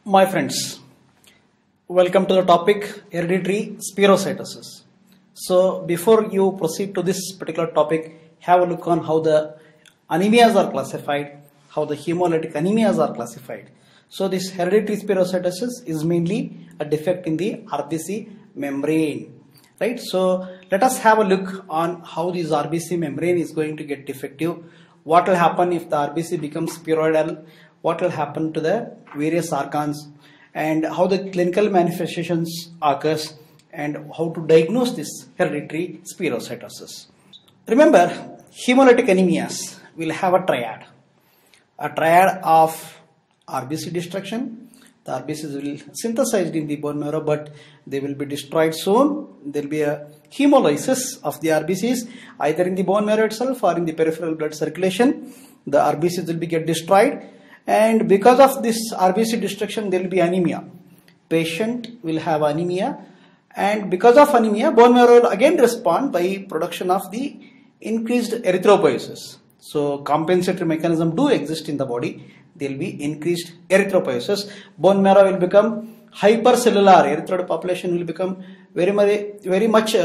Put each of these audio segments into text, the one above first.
My friends, welcome to the topic hereditary spherocytosis. So before you proceed to this particular topic, have a look on how the anemias are classified, how the hemolytic anemias are classified. So this hereditary spherocytosis is mainly a defect in the RBC membrane, right? So let us have a look on how this RBC membrane is going to get defective. What will happen if the RBC becomes spheroidal? What will happen to the various organs, and how the clinical manifestations occurs, and how to diagnose this hereditary spherocytosis. Remember, hemolytic anemias will have a triad of RBC destruction. The RBCs will synthesized in the bone marrow, but they will be destroyed soon. There will be a hemolysis of the RBCs either in the bone marrow itself or in the peripheral blood circulation. The RBCs will be get destroyed, and because of this RBC destruction there will be anemia. Patient will have anemia, and because of anemia bone marrow will again respond by production of the increased erythropoiesis. So compensatory mechanism do exist in the body. There will be increased erythropoiesis. Bone marrow will become hypercellular. Erythroid population will become very much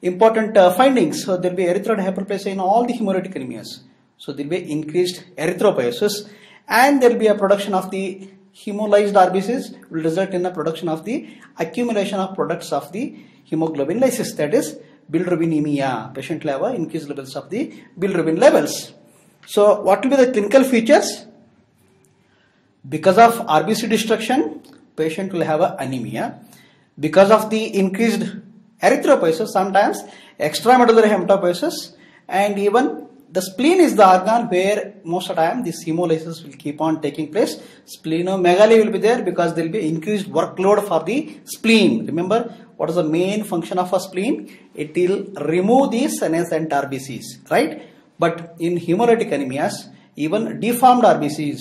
important findings. So there will be erythroid hyperplasia in all the hemolytic anemias. So there will be increased erythropoiesis, and there will be a production of the hemolyzed RBCs will result in a production of the accumulation of products of the hemoglobin lysis, that is bilirubin. Patient will have increased levels of the bilirubin levels. So what will be the clinical features? Because of RBC destruction, patient will have anemia. Because of the increased erythropoiesis, sometimes extramedullary hematopoiesis, and even the spleen is the organ where most of the time this hemolysis will keep on taking place. Splenomegaly will be there because there will be increased workload for the spleen. Remember, what is the main function of a spleen? It will remove the senescent RBCs, right? But in hemolytic anemias, even deformed RBCs,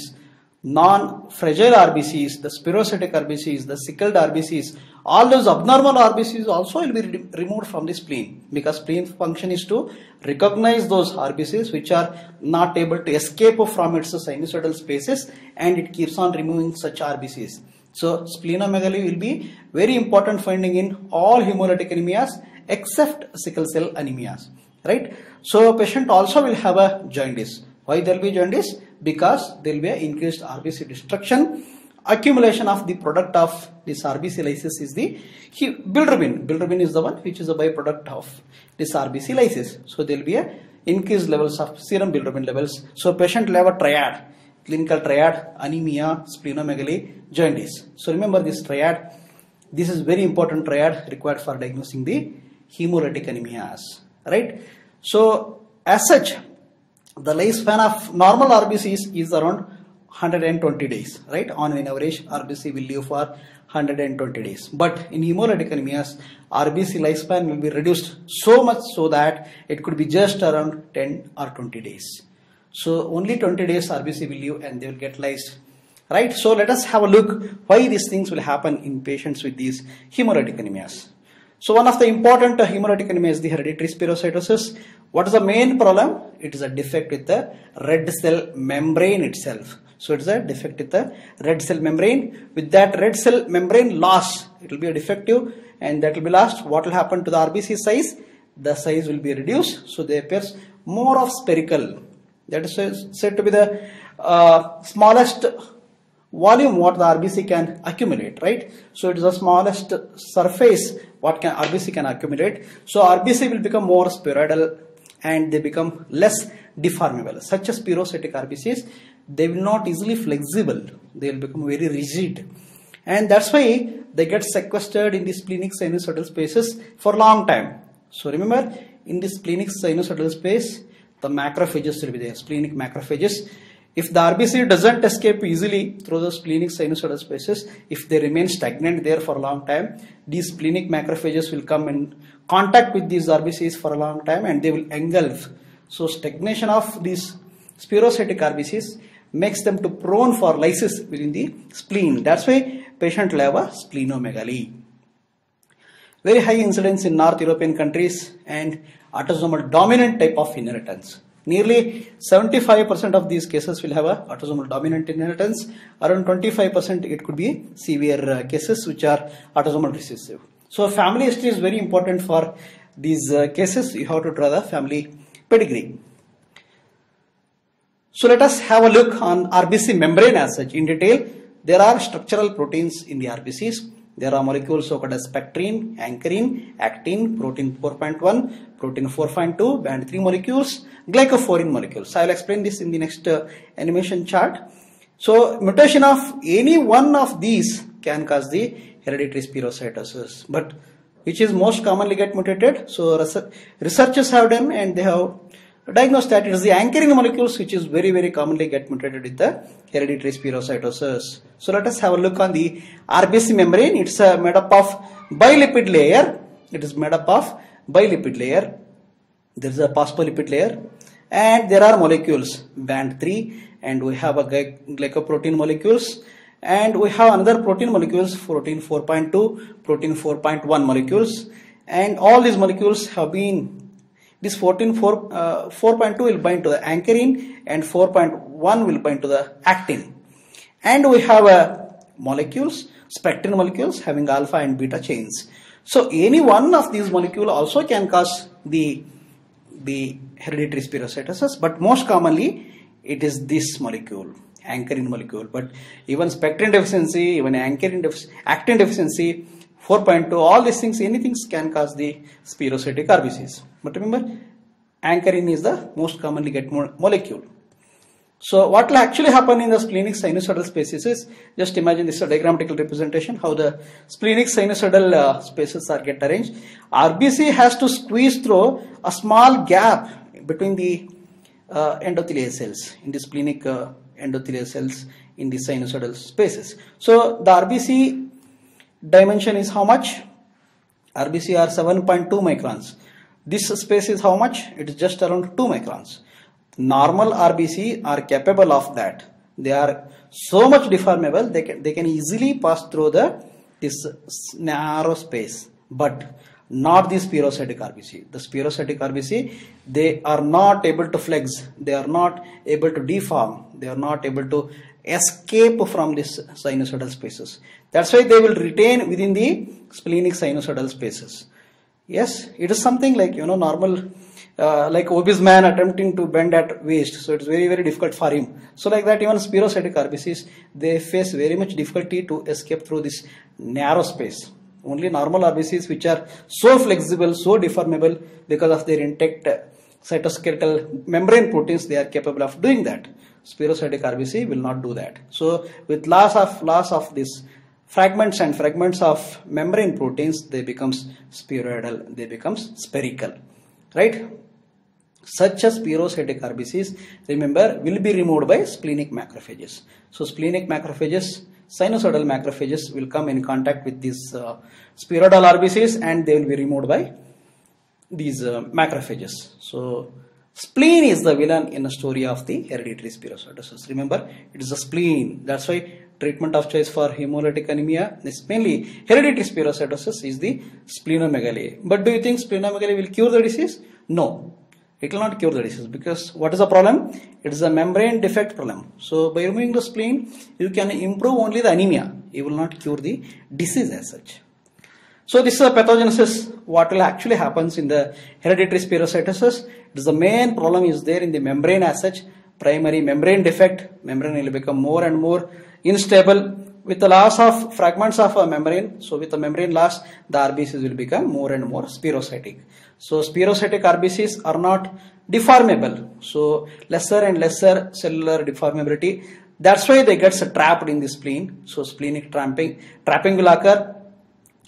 non-fragile RBCs, the spherocytic RBCs, the sickled RBCs, all those abnormal RBCs also will be removed from the spleen, because spleen function is to recognize those RBCs which are not able to escape from its sinusoidal spaces, and it keeps on removing such RBCs. So splenomegaly will be very important finding in all hemolytic anemias except sickle cell anemias, right? So patient also will have a jaundice. Why there will be jaundice? Because there will be an increased RBC destruction. Accumulation of the product of this RBC lysis is the bilirubin. Bilirubin is the one which is a byproduct of this RBC lysis. So there will be a increased levels of serum bilirubin levels. So patient will have a triad, clinical triad: anemia, splenomegaly, jaundice. So remember this triad. This is very important triad required for diagnosing the hemolytic anemias, right? So as such, the lifespan of normal RBCs is around 120 days, right? On an average, RBC will live for 120 days. But in hemolytic anemias, RBC lifespan will be reduced so much so that it could be just around 10 or 20 days. So only 20 days RBC will live and they will get lysed, right? So let us have a look why these things will happen in patients with these hemolytic anemias. So one of the important hemolytic anemia is the hereditary spherocytosis. What is the main problem? It is a defect with the red cell membrane itself. So it is a defect with the red cell membrane. With that red cell membrane loss, it will be a defective, and that will be lost. What will happen to the RBC size? The size will be reduced. So they appears more of spherical. That is said to be the smallest volume what the RBC can accumulate, right? So it is the smallest surface what can RBC can accumulate. So RBC will become more spheroidal and they become less deformable. Such as spherocytic RBCs, they will not easily flexible. They will become very rigid, and that's why they get sequestered in the splenic sinusoidal spaces for long time. So remember, in the splenic sinusoidal space, the macrophages will be there, splenic macrophages. If the RBC doesn't escape easily through the splenic sinusoidal spaces, if they remain stagnant there for a long time, these splenic macrophages will come in contact with these RBCs for a long time and they will engulf. So stagnation of these spherocytic RBCs makes them to prone for lysis within the spleen. That's why patient will have a splenomegaly. Very high incidence in North European countries and autosomal dominant type of inheritance. Nearly 75% of these cases will have a autosomal dominant inheritance. Around 25% it could be severe cases which are autosomal recessive. So family history is very important for these cases. You have to draw the family pedigree. So let us have a look on RBC membrane as such in detail. There are structural proteins in the RBCs. There are molecules so called as spectrin, ankyrin, actin, protein 4.1, protein 4.2, band 3 molecules, glycophorin molecules. I will explain this in the next animation chart. So mutation of any one of these can cause the hereditary spherocytosis. But which is most commonly get mutated? So researchers have done and they have diagnosed that it is the ankyrin molecules which is very commonly get mutated with the hereditary spherocytosis. So let us have a look on the RBC membrane. It's made up of bilipid layer. It is made up of bilipid layer. There is a phospholipid layer and there are molecules band 3 and we have a glycoprotein molecules and we have another protein molecules protein 4.2, protein 4.1 molecules, and all these molecules have been this 4.2 will bind to the ankyrin and 4.1 will bind to the actin. And we have molecules, spectrin molecules having alpha and beta chains. So any one of these molecules also can cause the hereditary spherocytosis, but most commonly it is this molecule, ankyrin molecule. But even spectrin deficiency, even actin deficiency, 4.2, all these things, anything can cause the spherocytic RBCs. But remember, ankyrin is the most commonly get molecule. So what will actually happen in the splenic sinusoidal spaces is, just imagine this is a diagrammatical representation how the splenic sinusoidal spaces are get arranged. RBC has to squeeze through a small gap between the endothelial cells in the splenic endothelial cells in the sinusoidal spaces. So the RBC dimension is how much? RBC are 7.2 microns. This space is how much? It is just around 2 microns. Normal RBC are capable of that. They are so much deformable, they can easily pass through this narrow space, but not the spherocytic RBC. The spherocytic RBC, they are not able to flex, they are not able to deform, they are not able to escape from this sinusoidal spaces. That's why they will retain within the splenic sinusoidal spaces. Yes, it is something like, normal, like obese man attempting to bend at waist. So it's very difficult for him. So like that, even spherocytic RBCs, they face very much difficulty to escape through this narrow space. Only normal RBCs which are so flexible, so deformable because of their intact cytoskeletal membrane proteins, they are capable of doing that. Spherocytic RBC will not do that. So with loss of this fragments of membrane proteins, they becomes spheroidal, they becomes spherical, right? Such as spherocytic RBCs, remember, will be removed by splenic macrophages. So splenic macrophages, sinusoidal macrophages will come in contact with these spheroidal RBCs and they will be removed by these macrophages. So spleen is the villain in the story of the hereditary spherocytosis. Remember, it is the spleen. That's why treatment of choice for hemolytic anemia is mainly hereditary spherocytosis is the splenomegaly. But do you think splenomegaly will cure the disease? No, it will not cure the disease, because what is the problem? It is a membrane defect problem. So by removing the spleen, you can improve only the anemia. You will not cure the disease as such. So this is a pathogenesis, what will actually happens in the hereditary spherocytosis. It is the main problem is there in the membrane as such, primary membrane defect. Membrane will become more and more unstable with the loss of fragments of a membrane. So with the membrane loss, the RBCs will become more and more spherocytic. So spherocytic RBCs are not deformable. So lesser and lesser cellular deformability. That's why they get trapped in the spleen. So splenic trapping will occur.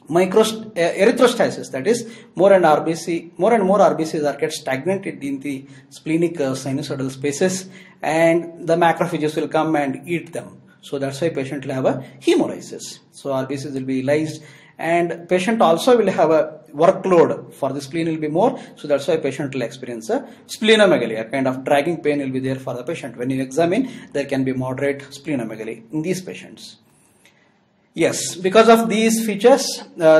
Erythrostasis, that is more and more RBCs are get stagnated in the splenic sinusoidal spaces, and the macrophages will come and eat them. So that's why patient will have a hemolysis. So RBCs will be lysed, and patient also will have a workload for the spleen will be more. So that's why patient will experience a splenomegaly, a kind of dragging pain will be there for the patient. When you examine, there can be moderate splenomegaly in these patients. Yes, because of these features,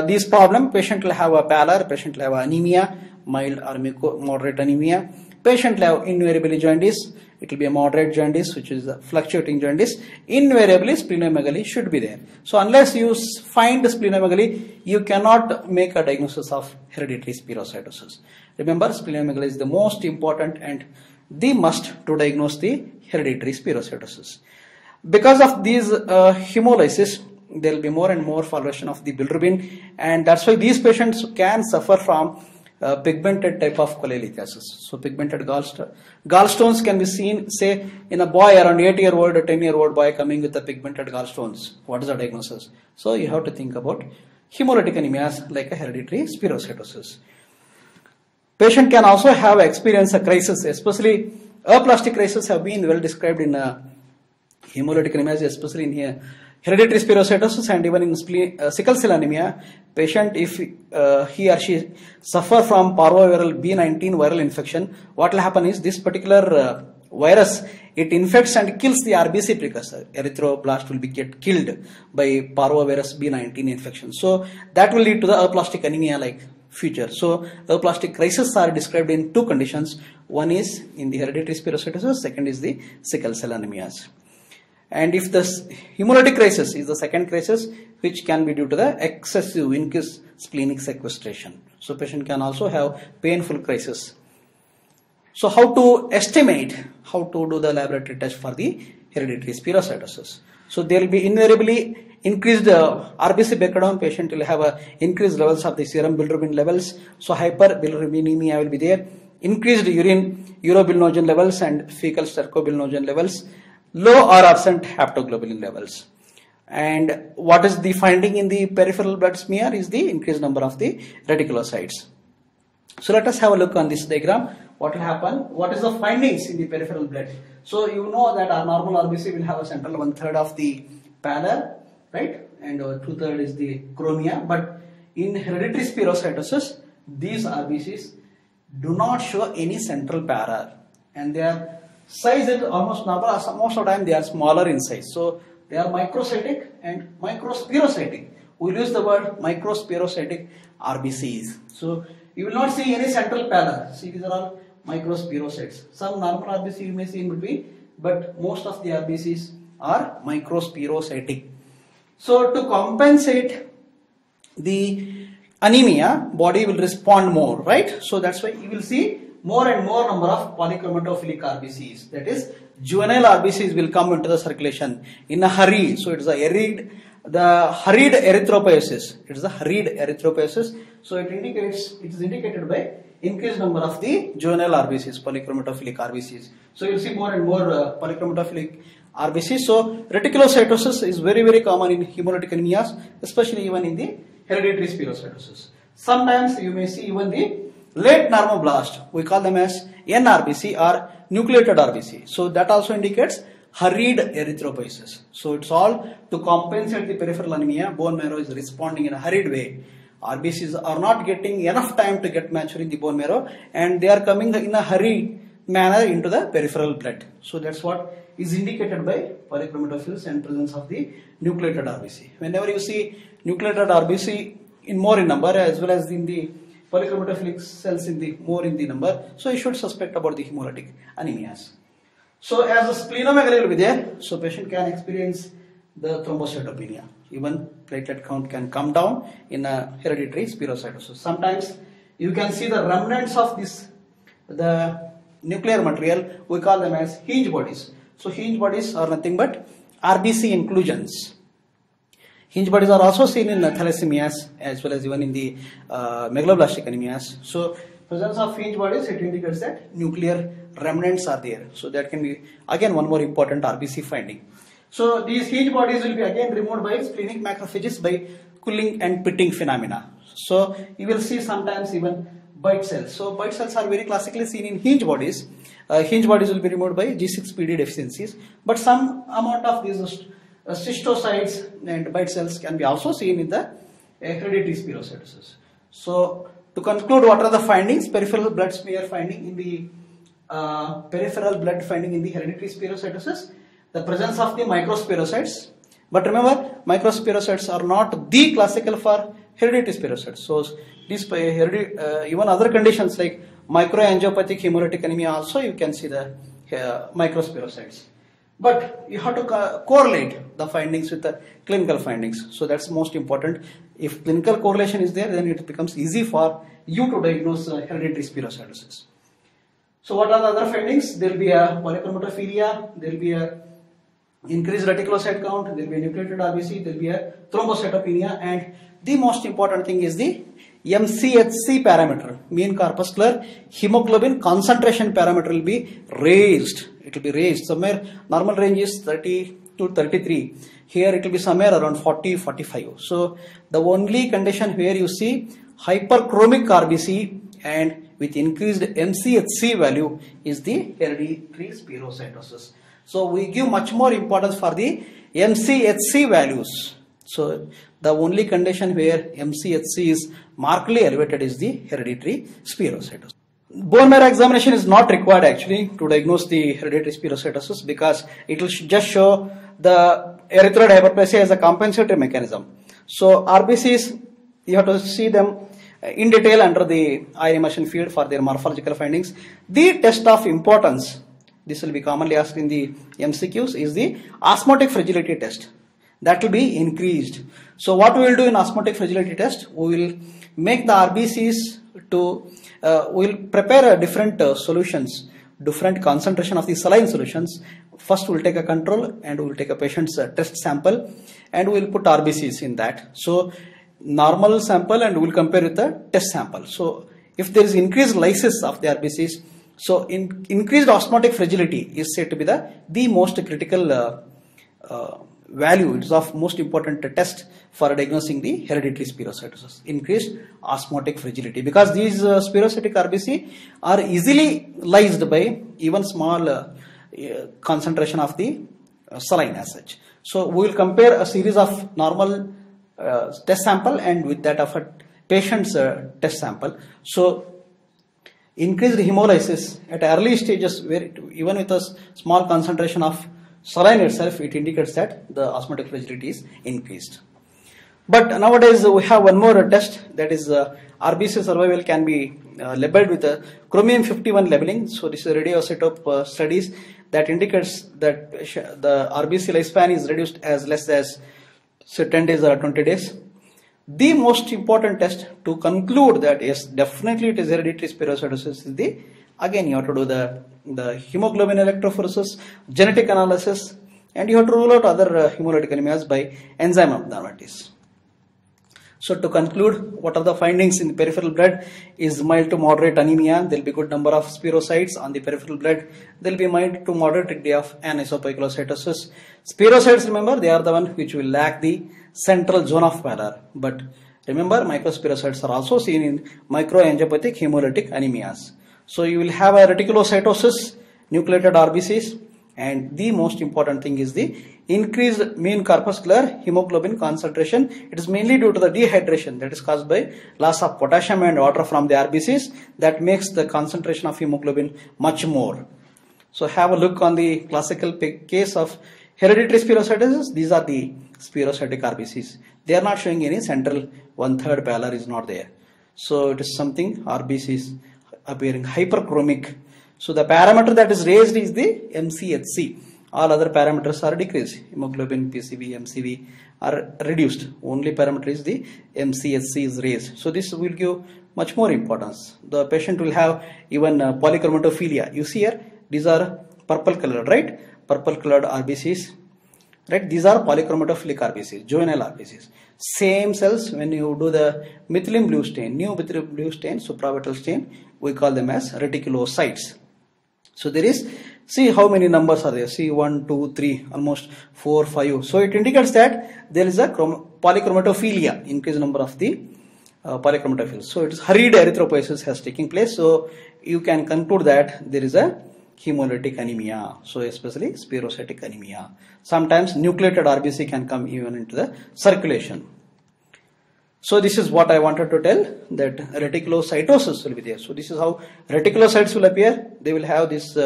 these problem, patient will have a pallor, patient will have anemia, mild or moderate anemia. patient will have invariably jaundice. It will be a moderate jaundice, which is a fluctuating jaundice. Invariably, splenomegaly should be there. So unless you find splenomegaly, you cannot make a diagnosis of hereditary spherocytosis. Remember, splenomegaly is the most important and the must to diagnose the hereditary spherocytosis. Because of these hemolysis, there will be more and more formation of the bilirubin, and that's why these patients can suffer from pigmented type of cholelithiasis. So pigmented gallstones can be seen, say, in a boy around 8-year-old or 10-year-old boy coming with the pigmented gallstones. What is the diagnosis? So you have to think about hemolytic anemias like a hereditary spherocytosis. Patient can also have experienced a crisis, especially aplastic crisis have been well described in hemolytic anemias, especially in here hereditary spherocytosis and even in sickle cell anemia. Patient, if he or she suffer from parvoviral B19 viral infection, what will happen is this particular virus, it infects and kills the RBC precursor. Erythroblast will be get killed by parvovirus B19 infection. So that will lead to the aplastic anemia like future. So aplastic crisis are described in two conditions. One is in the hereditary spherocytosis, second is the sickle cell anemias. And if the hemolytic crisis is the second crisis, which can be due to the excessive increased splenic sequestration. So patient can also have painful crisis. So how to estimate, how to do the laboratory test for the hereditary spherocytosis? So there will be invariably increased RBC breakdown. Patient will have increased levels of the serum bilirubin levels. So hyperbilirubinemia will be there. Increased urine urobilinogen levels and fecal stercobilinogen levels. Low or absent haptoglobulin levels. And what is the finding in the peripheral blood smear is the increased number of the reticulocytes. So let us have a look on this diagram. What will happen? What is the findings in the peripheral blood? So you know that our normal RBC will have a central 1/3 of the pallor, right? And 2/3 is the chronia. But in hereditary spherocytosis, these RBCs do not show any central pallor, and they are size is almost normal. Most of the time they are smaller in size. So they are microcytic and microspherocytic. We will use the word microspherocytic RBCs. So you will not see any central pallor. See, these are all microspherocytes. Some normal RBC you may see in between, but most of the RBCs are microspherocytic. So to compensate the anemia, body will respond more, right? So that's why you will see more and more number of polychromatophilic RBCs. That is, juvenile RBCs will come into the circulation in a hurry. So it is hurried erythropoiesis. It is a hurried erythropoiesis. So it is indicated by increased number of the juvenile RBCs, polychromatophilic RBCs. So you will see more and more polychromatophilic RBCs. So reticulocytosis is very, very common in hemolytic anemias, especially even in the hereditary spherocytosis. Sometimes you may see even the late normoblast, we call them as NRBC or nucleated RBC. So that also indicates hurried erythropoiesis. So it's all to compensate the peripheral anemia. Bone marrow is responding in a hurried way. RBCs are not getting enough time to get mature in the bone marrow, and they are coming in a hurried manner into the peripheral blood. So that's what is indicated by polychromatophils and presence of the nucleated RBC. Whenever you see nucleated RBC in more in number as well as in the polychromatophilic cells in the more in the number, so you should suspect about the hemolytic anemias. So as a splenomegaly will be there, so patient can experience the thrombocytopenia. Even platelet count can come down in a hereditary spherocytosis. Sometimes you can see the remnants of the nuclear material. We call them as hinge bodies. So hinge bodies are nothing but RBC inclusions. Hinge bodies are also seen in thalassemias as well as even in the megaloblastic anemias. So presence of hinge bodies, it indicates that nuclear remnants are there. So that can be again one more important RBC finding. So these hinge bodies will be again removed by splenic macrophages by cooling and pitting phenomena. So you will see sometimes even bite cells. So bite cells are very classically seen in hinge bodies. Hinge bodies will be removed by G6PD deficiencies, but some amount of these cystocytes and bite cells can be also seen in the hereditary spherocytosis. So to conclude, what are the findings? Peripheral blood smear finding in the peripheral blood finding in the hereditary spherocytosis, the presence of the microspherocytes. But remember, microspherocytes are not the classical for hereditary spherocytes. So these even other conditions like microangiopathic hemolytic anemia also you can see the microspherocytes. But you have to correlate the findings with the clinical findings. So that's most important. If clinical correlation is there, then it becomes easy for you to diagnose hereditary spherocytosis. So what are the other findings? There will be a polychromatophilia, there will be a increased reticulocyte count, there will be a nucleated RBC, there will be a thrombocytopenia, and the most important thing is the MCHC parameter, mean corpuscular hemoglobin concentration parameter will be raised. It will be raised. Somewhere normal range is 30 to 33. Here it will be somewhere around 40-45. So the only condition where you see hyperchromic RBC and with increased MCHC value is the hereditary spherocytosis. So we give much more importance for the MCHC values. So the only condition where MCHC is markedly elevated is the hereditary spherocytosis. Bone marrow examination is not required actually to diagnose the hereditary spherocytosis because it will just show the erythroid hyperplasia as a compensatory mechanism. So RBCs, you have to see them in detail under the iron immersion field for their morphological findings. The test of importance, this will be commonly asked in the MCQs, is the osmotic fragility test. That will be increased. So what we will do in osmotic fragility test, we will make the RBCs to, we will prepare different solutions, different concentration of the saline solutions. First we will take a control and we will take a patient's test sample and we will put RBCs in that. So normal sample and we will compare with the test sample. So if there is increased lysis of the RBCs, so increased osmotic fragility is said to be the most critical value. It is of most important test for diagnosing the hereditary spherocytosis, increased osmotic fragility, because these spherocytic RBC are easily lysed by even small concentration of the saline as such. So we will compare a series of normal test sample and with that of a patient's test sample. So increased hemolysis at early stages, where even with a small concentration of saline itself, it indicates that the osmotic fragility is increased. But nowadays we have one more test, that is RBC survival can be labeled with a chromium 51 labeling. So this is radioisotope studies that indicates that the RBC lifespan is reduced as less as say 10 days or 20 days. The most important test to conclude that yes, definitely it is hereditary spherocytosis is the, again you have to do the hemoglobin electrophoresis, genetic analysis, and you have to rule out other hemolytic anemias by enzyme abnormalities. So to conclude, what are the findings in the peripheral blood is mild to moderate anemia. There will be good number of spherocytes on the peripheral blood. There will be mild to moderate degree of anisopoikilocytosis. Spherocytes, remember, they are the one which will lack the central zone of pallor. But remember, microspherocytes are also seen in microangiopathic hemolytic anemias. So you will have a reticulocytosis, nucleated RBCs, and the most important thing is the increased mean corpuscular hemoglobin concentration. It is mainly due to the dehydration that is caused by loss of potassium and water from the RBCs that makes the concentration of hemoglobin much more. So have a look on the classical case of hereditary spherocytosis. These are the spherocytic RBCs. They are not showing any central 1/3 pallor is not there. So it is something RBCs appearing hyperchromic. So the parameter that is raised is the MCHC. All other parameters are decreased. Hemoglobin, PCV, MCV are reduced. Only parameter is the MCHC is raised. So this will give much more importance. The patient will have even polychromatophilia. You see here, these are purple colored, right? Purple colored RBCs, right? These are polychromatophilic RBCs, juvenile RBCs. Same cells, when you do the methylene blue stain, new methylene blue stain, supravital stain, we call them as reticulocytes. So there is, see how many numbers are there, see 1, 2, 3, almost 4, 5. So it indicates that there is a polychromatophilia, increased number of the polychromatophils. So it is hurried erythropoiesis has taken place. So you can conclude that there is a hemolytic anemia. So especially spherocytic anemia. Sometimes nucleated RBC can come even into the circulation. So this is what I wanted to tell, that reticulocytosis will be there. So this is how reticulocytes will appear. They will have this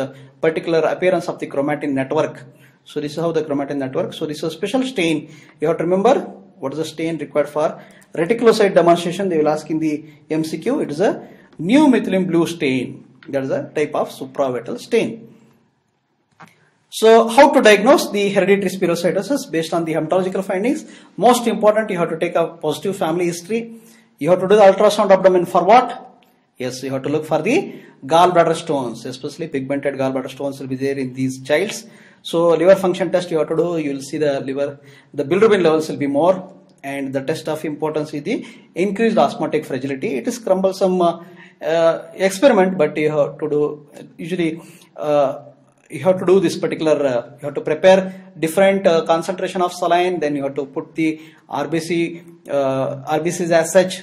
particular appearance of the chromatin network. So this is how the chromatin network. So this is a special stain. You have to remember what is the stain required for reticulocyte demonstration. They will ask in the MCQ. It is a new methylene blue stain. That is a type of supravital stain. So how to diagnose the hereditary spherocytosis based on the hematological findings? Most important, you have to take a positive family history. You have to do the ultrasound abdomen for what? Yes, you have to look for the gallbladder stones, especially pigmented gallbladder stones will be there in these childs. So liver function test you have to do, you will see the liver, the bilirubin levels will be more, and the test of importance is the increased osmotic fragility. It is cumbersome experiment, but you have to do, usually you have to do this particular, you have to prepare different concentration of saline, then you have to put the RBCs as such,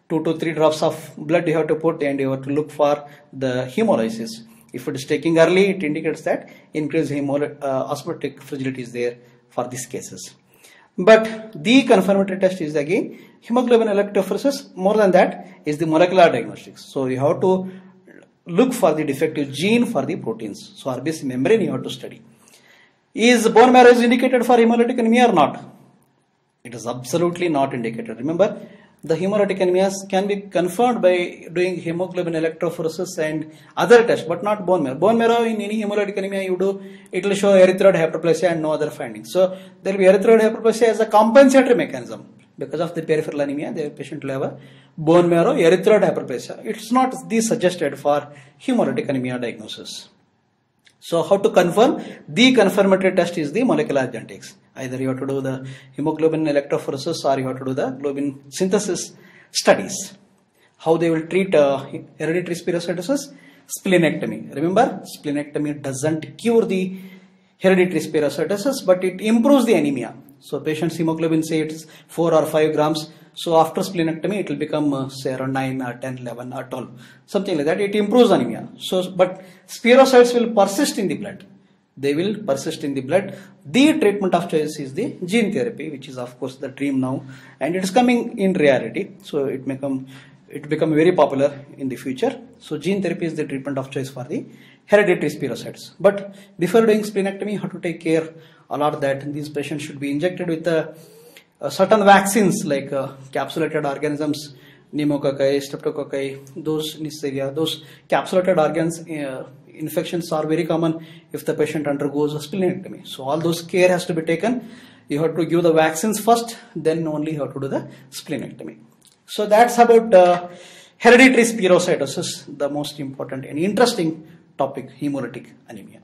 2 to 3 drops of blood you have to put, and you have to look for the hemolysis. If it is taking early, it indicates that increased osmotic fragility is there for these cases. But the confirmatory test is again hemoglobin electrophoresis. More than that is the molecular diagnostics. So you have to look for the defective gene for the proteins. So RBC membrane you have to study. Is bone marrow is indicated for hemolytic anemia or not? It is absolutely not indicated. Remember, the hemolytic anemias can be confirmed by doing hemoglobin electrophoresis and other tests, but not bone marrow. Bone marrow in any hemolytic anemia you do, it will show erythroid hyperplasia and no other findings. So there will be erythroid hyperplasia as a compensatory mechanism. Because of the peripheral anemia, the patient will have a bone marrow erythroid hyperplasia. It's not the suggested for hemolytic anemia diagnosis. So how to confirm? The confirmatory test is the molecular genetics. Either you have to do the hemoglobin electrophoresis or you have to do the globin synthesis studies. How they will treat hereditary spherocytosis? Splenectomy. Remember, splenectomy doesn't cure the hereditary spherocytosis, but it improves the anemia. So patient's hemoglobin, say it is 4 or 5 grams. So after splenectomy, it will become say around 9 or 10, 11 or 12, something like that. It improves anemia. So, but spherocytes will persist in the blood. They will persist in the blood. The treatment of choice is the gene therapy, which is of course the dream now, and it is coming in reality. So it become very popular in the future. So gene therapy is the treatment of choice for the hereditary spherocytes. But before doing splenectomy, you have to take care a lot that these patients should be injected with certain vaccines like capsulated organisms, pneumococci, streptococci, those Neisseria, those capsulated organs infections are very common if the patient undergoes a splenectomy. So all those care has to be taken. You have to give the vaccines first, then only you have to do the splenectomy. So that's about hereditary spherocytosis, the most important and interesting topic, hemolytic anemia.